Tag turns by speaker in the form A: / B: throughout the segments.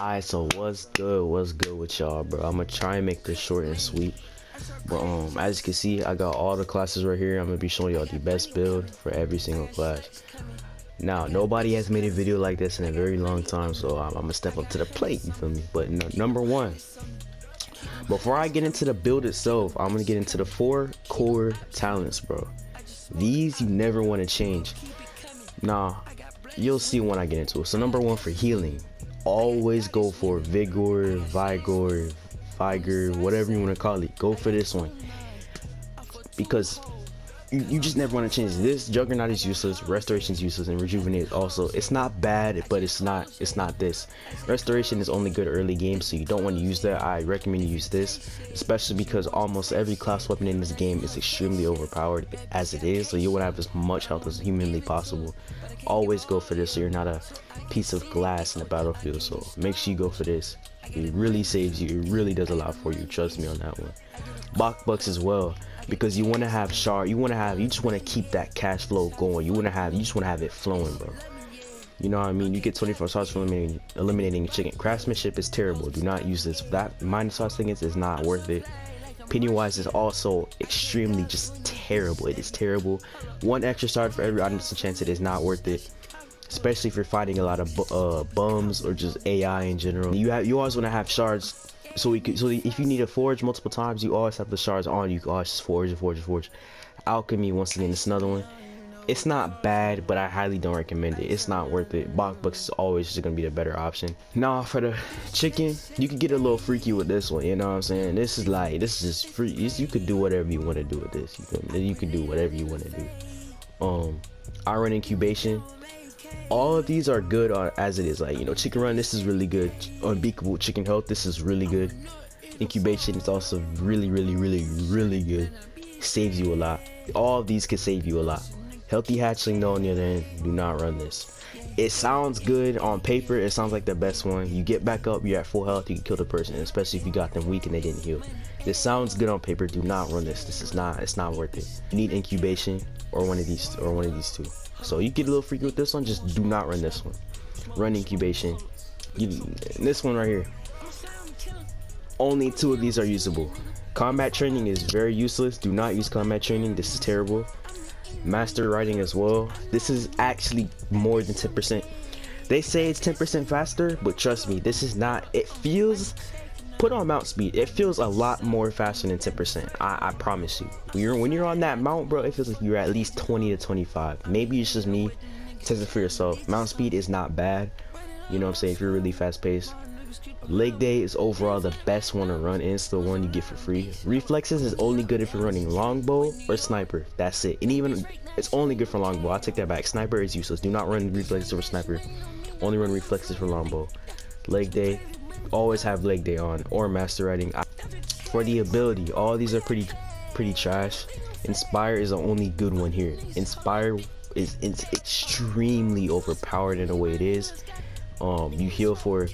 A: Alright, so what's good with y'all, bro? I'm gonna try and make this short and sweet, but as you can see, I got all the classes right here. I'm gonna be showing y'all the best build for every single class. Now, nobody has made a video like this in a very long time, so I'm gonna step up to the plate, you feel me? But number one, before I get into the build itself, I'm gonna get into the 4 core talents, bro. These you never want to change. Nah, you'll see when I get into it. So number one, for healing, always go for vigor, whatever you want to call it. Go for this one, because you just never want to change this. Juggernaut is useless, restoration is useless, and rejuvenate also. It's not bad, but it's not this. Restoration is only good early game, so you don't want to use that. I recommend you use this, especially because almost every class weapon in this game is extremely overpowered as it is, so you want to have as much health as humanly possible. Always go for this, so you're not a piece of glass in the battlefield. So make sure you go for this. It really saves you. It really does a lot for you. Trust me on that one. Bucks as well, because you want to have shard. You just want to keep that cash flow going. You just want to have it flowing, bro. You know what I mean? You get 24 shards for eliminating chicken. Craftsmanship is terrible. Do not use this. That -5 seconds is not worth it. Pennywise is also extremely just terrible. It is terrible. 1 extra shard for every item disenchanted is not worth it, especially if you're fighting a lot of bums or just AI in general. You always want to have shards, so if you need to forge multiple times, you always have the shards on. You can always just forge. Alchemy, once again, it's another one. It's not bad, but I highly don't recommend it. It's not worth it. Bucks is always just gonna be the better option. Now for the chicken, you can get a little freaky with this one. You know what I'm saying? This is just free. You could do whatever you want to do with this. You can do whatever you want to do. I run incubation. All of these are good as it is. Like, you know, chicken run, this is really good. Unbeatable chicken health, this is really good. Incubation is also really good. Saves you a lot. All of these can save you a lot. Healthy hatchling, though, on the other hand, do not run this. It sounds good on paper. It sounds like the best one. You get back up, you're at full health, you can kill the person, especially if you got them weak and they didn't heal. This sounds good on paper. Do not run this. It's not worth it. You need incubation or one of these two. So you get a little freaky with this one, just do not run this one. Run incubation. This one right here, only 2 of these are usable. Combat training is very useless. Do not use combat training. This is terrible. Master riding as well. This is actually more than 10%. They say it's 10% faster, but trust me, this is not. It feels, put on mount speed, it feels a lot more faster than 10%. I promise you. When you're on that mount, bro, it feels like you're at least 20 to 25. Maybe it's just me. Test it for yourself. Mount speed is not bad. You know what I'm saying? If you're really fast paced. Leg day is overall the best one to run, and it's the one you get for free. Reflexes is only good if you're running longbow or sniper. That's it. And even it's only good for longbow. I take that back. Sniper is useless. Do not run reflexes for sniper. Only run reflexes for longbow. Leg day, always have leg day on, or master riding. For the ability, all these are pretty trash. Inspire is the only good one here. Inspire is extremely overpowered in the way it is. You heal for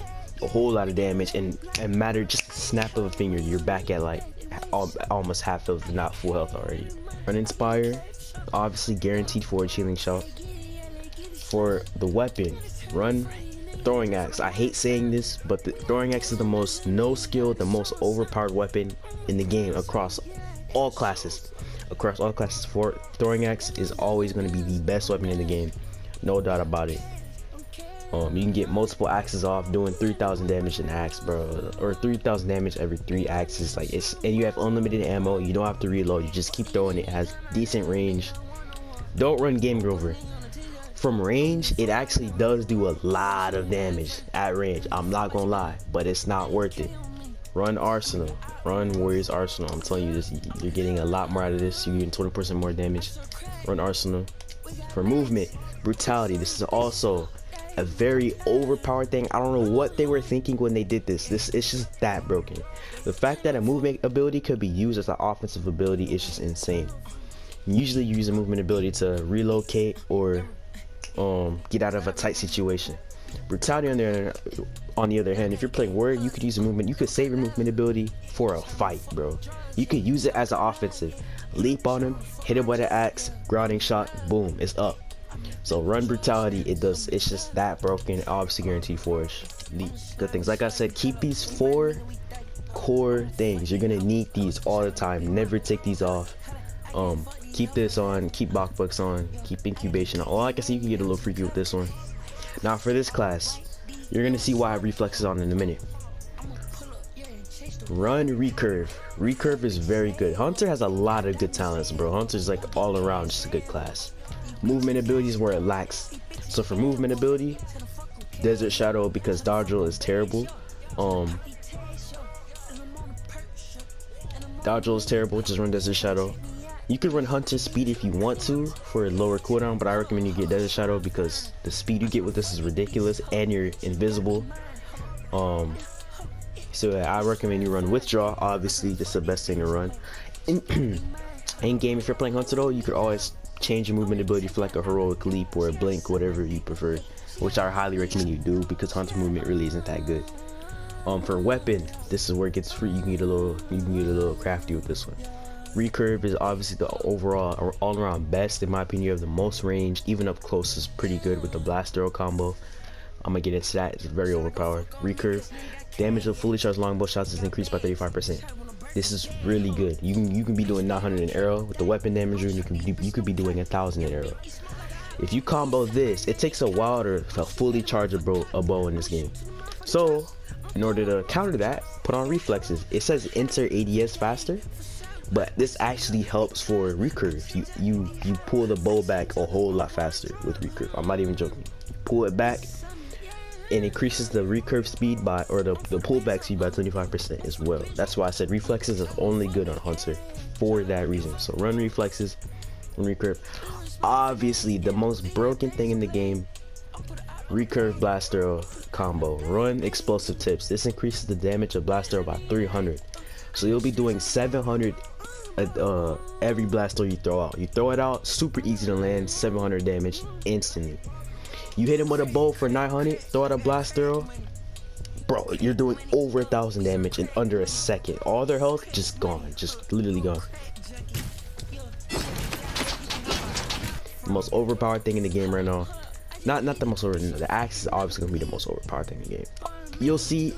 A: a whole lot of damage, and matter just a snap of a finger, you're back at like almost half of, not full health already. Run inspire, obviously guaranteed for a healing shot. For the weapon, run throwing axe. I hate saying this, but the throwing axe is the most the most overpowered weapon in the game across all classes. For throwing axe is always going to be the best weapon in the game, no doubt about it. You can get multiple axes off doing 3,000 damage an axe, bro, or 3,000 damage every 3 axes. Like, and you have unlimited ammo. You don't have to reload. You just keep throwing it. It has decent range. Don't run Game Grover. From range, it actually does do a lot of damage at range. I'm not gonna lie, but it's not worth it. Run Arsenal. Run Warriors Arsenal. I'm telling you this. You're getting a lot more out of this. You're getting 20% more damage. Run Arsenal. For movement, brutality. This is also a very overpowered thing. I don't know what they were thinking when they did this. It's just that broken. The fact that a movement ability could be used as an offensive ability is just insane. Usually you use a movement ability to relocate or get out of a tight situation. Brutality on the other hand, if you're playing warrior, you could use a movement. You could save your movement ability for a fight, bro. You could use it as an offensive. Leap on him, hit him with an axe, grounding shot, boom, it's up. So run brutality, it's just that broken. Obviously guaranteed forge. the good things. Like I said, keep these 4 core things. You're gonna need these all the time. Never take these off. Keep this on, keep Bokbucks on, keep incubation on. Oh, like I see, you can get a little freaky with this one. Now for this class, you're gonna see why reflex is on in a minute. Run recurve. Recurve is very good. Hunter has a lot of good talents, bro. Hunter's like all around just a good class. Movement ability is where it lacks. So for movement ability, Desert Shadow, because Dodgel is terrible. Dodgel is terrible, just run Desert Shadow. You could run Hunter speed if you want to for a lower cooldown, but I recommend you get Desert Shadow because the speed you get with this is ridiculous and you're invisible. So yeah, I recommend you run Withdraw. Obviously, this is the best thing to run. In game, if you're playing Hunter though, you could always change your movement ability for like a heroic leap or a blink, whatever you prefer, which I highly recommend you do because Hunter movement really isn't that good. For weapon, this is where it gets free. You can get a little crafty with this one. Recurve is obviously the overall all-around best. In my opinion, you have the most range. Even up close is pretty good with the blast arrow combo. I'm gonna get into that. It's very overpowered. Recurve damage of fully charged longbow shots is increased by 35%. This is really good. You can be doing 900 in arrow with the weapon damage, and you could be doing 1,000 in arrow. If you combo this, it takes a while to fully charge a bow in this game. So in order to counter that, put on reflexes. It says enter ADS faster, but this actually helps for recurve. You pull the bow back a whole lot faster with recurve. I'm not even joking. You pull it back and increases the recurve speed by, or the pullback speed by 25% as well. That's why I said reflexes is only good on Hunter for that reason. So run reflexes and recurve. Obviously the most broken thing in the game, recurve blast arrow combo. Run explosive tips. This increases the damage of blast arrow by 300. So you'll be doing 700 every blast arrow you throw out. You throw it out, super easy to land, 700 damage instantly. You hit him with a bow for 900, throw out a blast arrow, bro, you're doing over 1,000 damage in under a second. All their health just gone, just literally gone. The most overpowered thing in the game right now. Not the most overpowered. The axe is obviously gonna be the most overpowered thing in the game. You'll see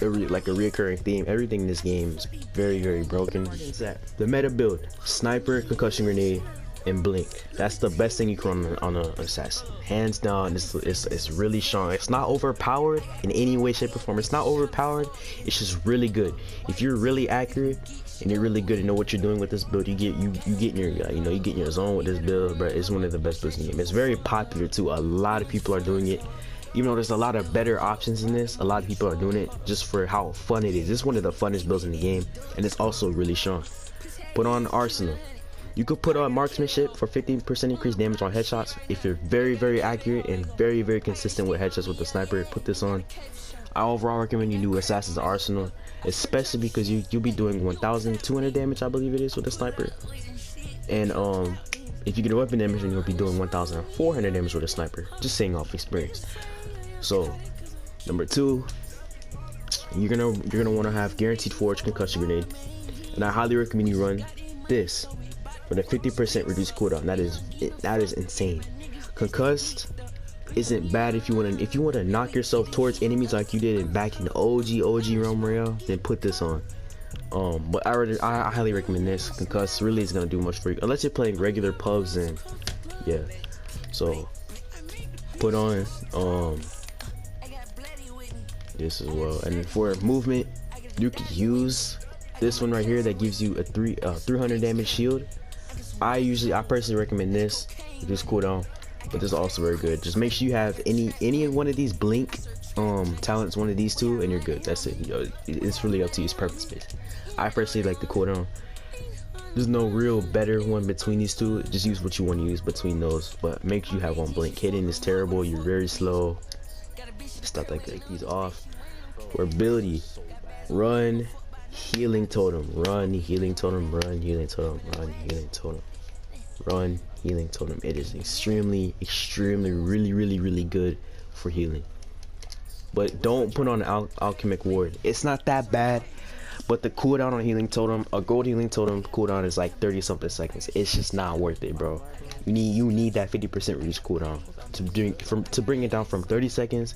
A: like a reoccurring theme. Everything in this game is very, very broken. The meta build: sniper, concussion grenade, and blink. That's the best thing you can run on an assassin, hands down. It's really strong. It's not overpowered in any way, shape, or form. It's not overpowered. It's just really good. If you're really accurate and you're really good and know what you're doing with this build, you get in your you get in your zone with this build, bro. It's one of the best builds in the game. It's very popular too. A lot of people are doing it. Even though there's a lot of better options in this, a lot of people are doing it just for how fun it is. It's one of the funnest builds in the game, and it's also really strong. Put on Arsenal. You could put on marksmanship for 15% increased damage on headshots. If you're very, very accurate and very, very consistent with headshots with the sniper, put this on. I overall recommend you do Assassin's Arsenal, especially because you'll be doing 1,200 damage, I believe it is, with the sniper. And if you get a weapon damage, then you'll be doing 1,400 damage with a sniper. Just saying off experience. So, number 2, you're gonna want to have guaranteed forge concussion grenade, and I highly recommend you run this for the 50% reduced cooldown. That is insane. Concussed isn't bad if you want to knock yourself towards enemies like you did back in the OG Realm Royale. Then put this on. But I highly recommend this. Concussed really is gonna do much for you unless you're playing regular pubs, and yeah. So put on this as well. And for movement, you could use this one right here that gives you a 300 damage shield. I personally recommend this. Reduce cooldown, but this is also very good. Just make sure you have any one of these blink talents, one of these two, and you're good. That's it. It's really up to you. It's purpose based. I personally like the cooldown. There's no real better one between these two. Just use what you want to use between those, but make sure you have one blink. Hitting is terrible. You're very slow. Stuff like these off. For ability, run healing totem, run healing totem, run healing totem, run healing totem, run healing totem. It is extremely really good for healing. But don't put on an alchemic ward. It's not that bad, but the cooldown on healing totem, a gold healing totem cooldown is like 30 something seconds. It's just not worth it, bro. You need that 50% reduced cooldown to bring it down from 30 seconds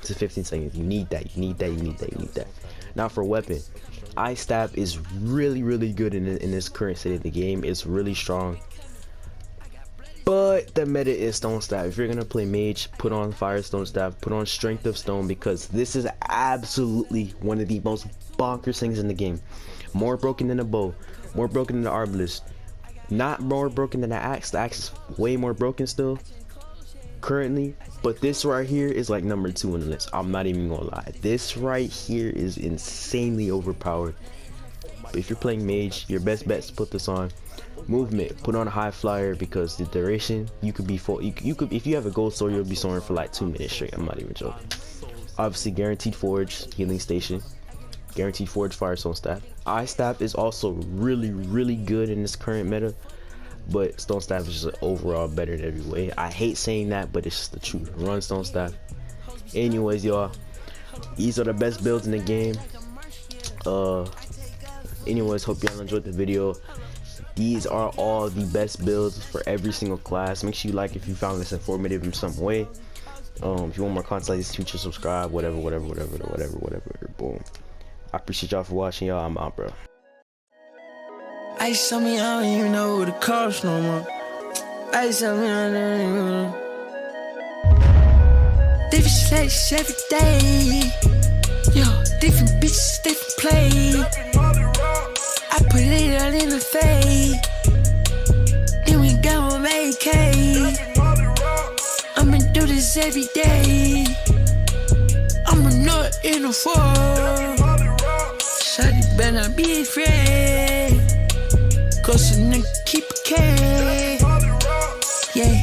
A: to 15 seconds. You need that. You need that. You need that. You need that. Now for weapon, Ice Staff is really good in this current state of the game. It's really strong. But the meta is Stone Staff. If you're gonna play Mage, put on Firestone Staff, put on Strength of Stone, because this is absolutely one of the most bonkers things in the game. More broken than a bow, more broken than the Arbalist, not more broken than the axe. The axe is way more broken still currently, but this right here is like number 2 on the list. I'm not even gonna lie, this right here is insanely overpowered. But if you're playing Mage, your best bet is to put this on. Movement, put on a high flyer, because the duration you could be full. You could, if you have a gold sword, you'll be soaring for like 2 minutes straight. I'm not even joking. Obviously, guaranteed forge, healing station, guaranteed forge, Firestone Staff. Ice Staff is also really good in this current meta, but Stone Staff is just overall better in every way. I hate saying that, but it's just the truth. Run Stone Staff. Anyways, y'all, these are the best builds in the game. Anyways, hope y'all enjoyed the video. These are all the best builds for every single class. Make sure you like if you found this informative in some way. If you want more content like this, future subscribe, whatever. Boom. I appreciate y'all for watching. Y'all, I'm out, bro.
B: I saw me, I don't even know the cost no more. I saw me, I don't even know. Different slates every day. Yo, different bitches, different play. I put it all in the fade. Then we go on vacay. I'ma do this every day. I'm a nut in the fall. Shawty better not be afraid, cause a nigga keep a K. Yeah.